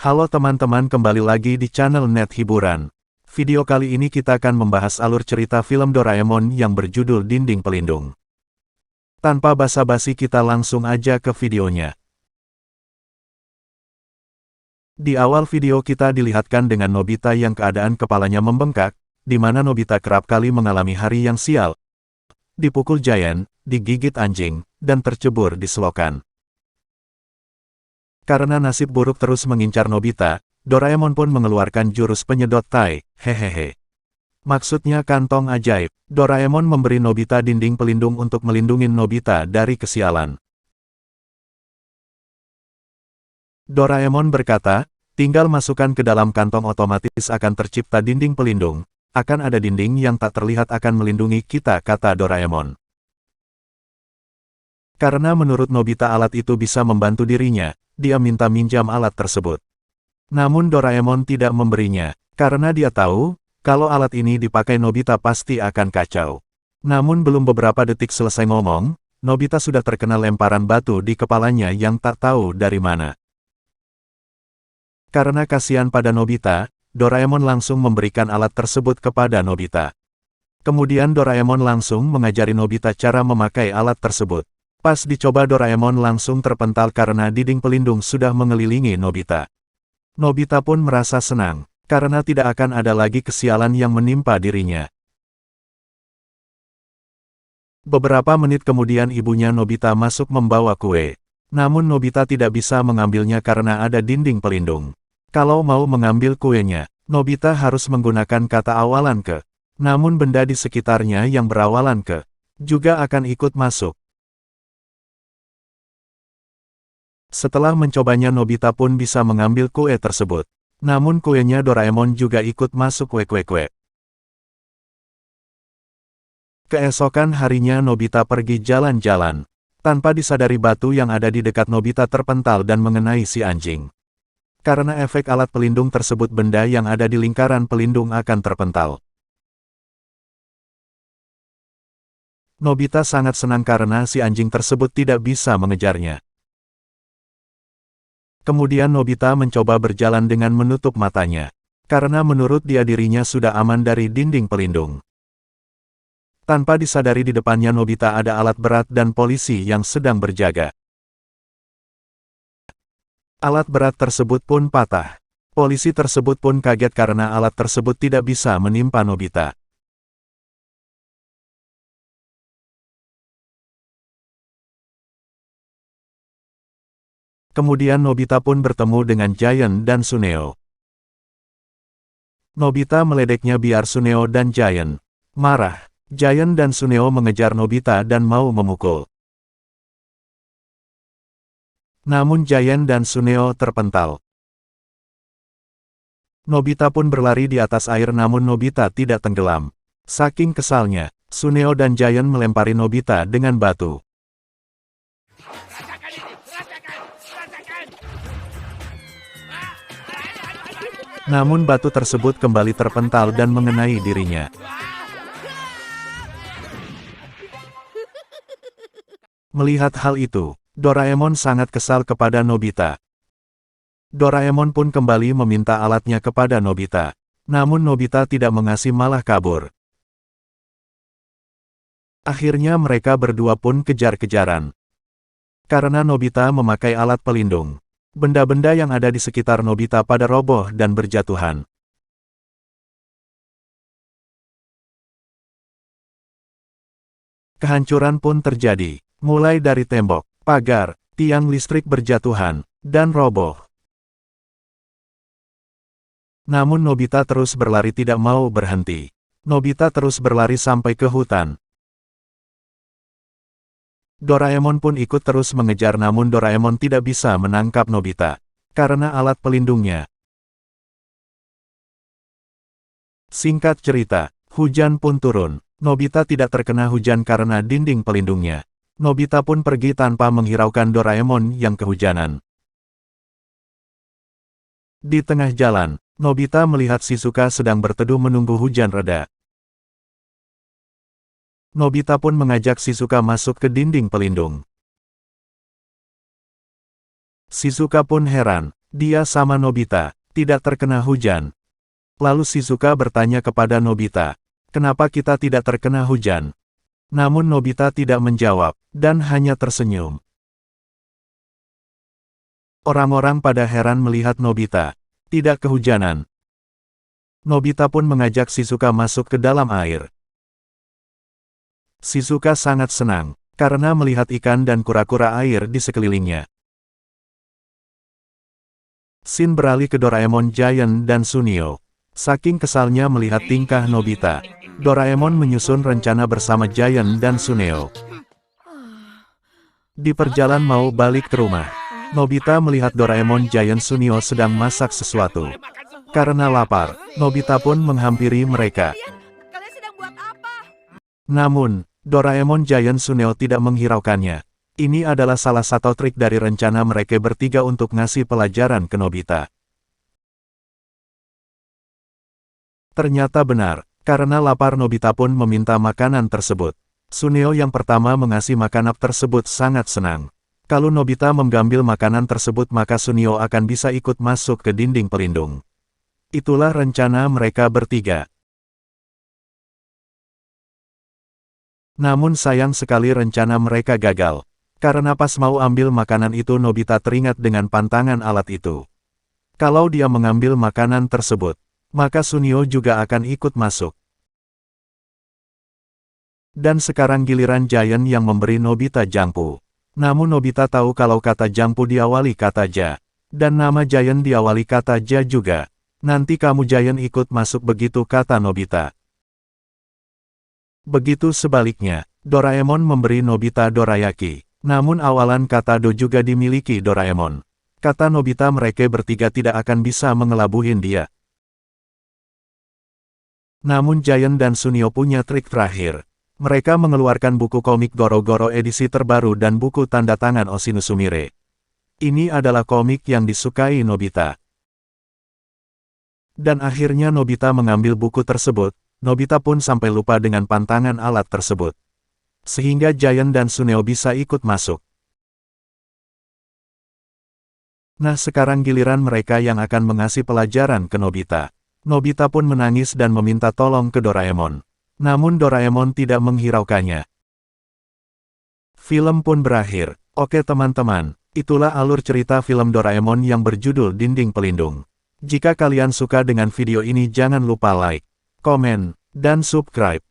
Halo teman-teman, kembali lagi di channel Net Hiburan. Video kali ini kita akan membahas alur cerita film Doraemon yang berjudul Dinding Pelindung. Tanpa basa-basi kita langsung aja ke videonya. Di awal video kita dilihatkan dengan Nobita yang keadaan kepalanya membengkak, di mana Nobita kerap kali mengalami hari yang sial. Dipukul Giant, digigit anjing, dan tercebur di selokan. Karena nasib buruk terus mengincar Nobita, Doraemon pun mengeluarkan jurus penyedot tai, hehehe. Maksudnya kantong ajaib. Doraemon memberi Nobita dinding pelindung untuk melindungi Nobita dari kesialan. Doraemon berkata, tinggal masukkan ke dalam kantong otomatis akan tercipta dinding pelindung. Akan ada dinding yang tak terlihat akan melindungi kita, kata Doraemon. Karena menurut Nobita alat itu bisa membantu dirinya, dia minta minjam alat tersebut. Namun Doraemon tidak memberinya, karena dia tahu, kalau alat ini dipakai Nobita pasti akan kacau. Namun belum beberapa detik selesai ngomong, Nobita sudah terkena lemparan batu di kepalanya yang tak tahu dari mana. Karena kasihan pada Nobita, Doraemon langsung memberikan alat tersebut kepada Nobita. Kemudian Doraemon langsung mengajari Nobita cara memakai alat tersebut. Pas dicoba Doraemon langsung terpental karena dinding pelindung sudah mengelilingi Nobita. Nobita pun merasa senang, karena tidak akan ada lagi kesialan yang menimpa dirinya. Beberapa menit kemudian ibunya Nobita masuk membawa kue. Namun Nobita tidak bisa mengambilnya karena ada dinding pelindung. Kalau mau mengambil kuenya, Nobita harus menggunakan kata awalan ke. Namun benda di sekitarnya yang berawalan ke, juga akan ikut masuk. Setelah mencobanya Nobita pun bisa mengambil kue tersebut. Namun kuenya Doraemon juga ikut masuk kue-kue. Keesokan harinya Nobita pergi jalan-jalan. Tanpa disadari batu yang ada di dekat Nobita terpental dan mengenai si anjing. Karena efek alat pelindung tersebut benda yang ada di lingkaran pelindung akan terpental. Nobita sangat senang karena si anjing tersebut tidak bisa mengejarnya. Kemudian Nobita mencoba berjalan dengan menutup matanya. Karena menurut dia dirinya sudah aman dari dinding pelindung. Tanpa disadari di depannya Nobita ada alat berat dan polisi yang sedang berjaga. Alat berat tersebut pun patah. Polisi tersebut pun kaget karena alat tersebut tidak bisa menimpa Nobita. Kemudian Nobita pun bertemu dengan Giant dan Suneo. Nobita meledeknya biar Suneo dan Giant marah. Giant dan Suneo mengejar Nobita dan mau memukul. Namun Giant dan Suneo terpental. Nobita pun berlari di atas air namun Nobita tidak tenggelam. Saking kesalnya, Suneo dan Giant melempari Nobita dengan batu. Namun batu tersebut kembali terpental dan mengenai dirinya. Melihat hal itu, Doraemon sangat kesal kepada Nobita. Doraemon pun kembali meminta alatnya kepada Nobita. Namun Nobita tidak mengasih, malah kabur. Akhirnya mereka berdua pun kejar-kejaran. Karena Nobita memakai alat pelindung. Benda-benda yang ada di sekitar Nobita pada roboh dan berjatuhan. Kehancuran pun terjadi, mulai dari tembok, pagar, tiang listrik berjatuhan, dan roboh. Namun Nobita terus berlari tidak mau berhenti. Nobita terus berlari sampai ke hutan. Doraemon pun ikut terus mengejar namun Doraemon tidak bisa menangkap Nobita. Karena alat pelindungnya. Singkat cerita, hujan pun turun. Nobita tidak terkena hujan karena dinding pelindungnya. Nobita pun pergi tanpa menghiraukan Doraemon yang kehujanan. Di tengah jalan, Nobita melihat Shizuka sedang berteduh menunggu hujan reda. Nobita pun mengajak Shizuka masuk ke dinding pelindung. Shizuka pun heran, Dia sama Nobita, tidak terkena hujan. Lalu Shizuka bertanya kepada Nobita, kenapa kita tidak terkena hujan? Namun Nobita tidak menjawab, dan hanya tersenyum. Orang-orang pada heran melihat Nobita. Tidak kehujanan. Nobita pun mengajak Shizuka masuk ke dalam air. Shizuka sangat senang, karena melihat ikan dan kura-kura air di sekelilingnya. Shin beralih ke Doraemon Giant dan Sunio. Saking kesalnya melihat tingkah Nobita, Doraemon menyusun rencana bersama Giant dan Suneo. Di perjalanan mau balik ke rumah, Nobita melihat Doraemon Giant Sunio sedang masak sesuatu. Karena lapar, Nobita pun menghampiri mereka. Kalian sedang buat apa? Namun, Doraemon Giant Suneo tidak menghiraukannya. Ini adalah salah satu trik dari rencana mereka bertiga untuk ngasih pelajaran ke Nobita. Ternyata benar, karena lapar Nobita pun meminta makanan tersebut. Suneo yang pertama mengasih makanan tersebut sangat senang. Kalau Nobita mengambil makanan tersebut maka Suneo akan bisa ikut masuk ke dinding pelindung. Itulah rencana mereka bertiga. Namun sayang sekali rencana mereka gagal. Karena pas mau ambil makanan itu Nobita teringat dengan pantangan alat itu. Kalau dia mengambil makanan tersebut, maka Suneo juga akan ikut masuk. Dan sekarang giliran Giant yang memberi Nobita jangpu. Namun Nobita tahu kalau kata jangpu diawali kata ja. Dan nama Giant diawali kata ja juga. Nanti kamu Giant ikut masuk begitu kata Nobita. Begitu sebaliknya, Doraemon memberi Nobita dorayaki. Namun awalan kata do juga dimiliki Doraemon. Kata Nobita mereka bertiga tidak akan bisa mengelabuhin dia. Namun Giant dan Sunio punya trik terakhir. Mereka mengeluarkan buku komik Goro-Goro edisi terbaru dan buku tanda tangan Oshinusumire. Ini adalah komik yang disukai Nobita. Dan akhirnya Nobita mengambil buku tersebut, Nobita pun sampai lupa dengan pantangan alat tersebut. Sehingga Giant dan Suneo bisa ikut masuk. Nah sekarang giliran mereka yang akan mengasih pelajaran ke Nobita. Nobita pun menangis dan meminta tolong ke Doraemon. Namun Doraemon tidak menghiraukannya. Film pun berakhir. Oke teman-teman, itulah alur cerita film Doraemon yang berjudul Dinding Pelindung. Jika kalian suka dengan video ini jangan lupa like, komen, dan subscribe.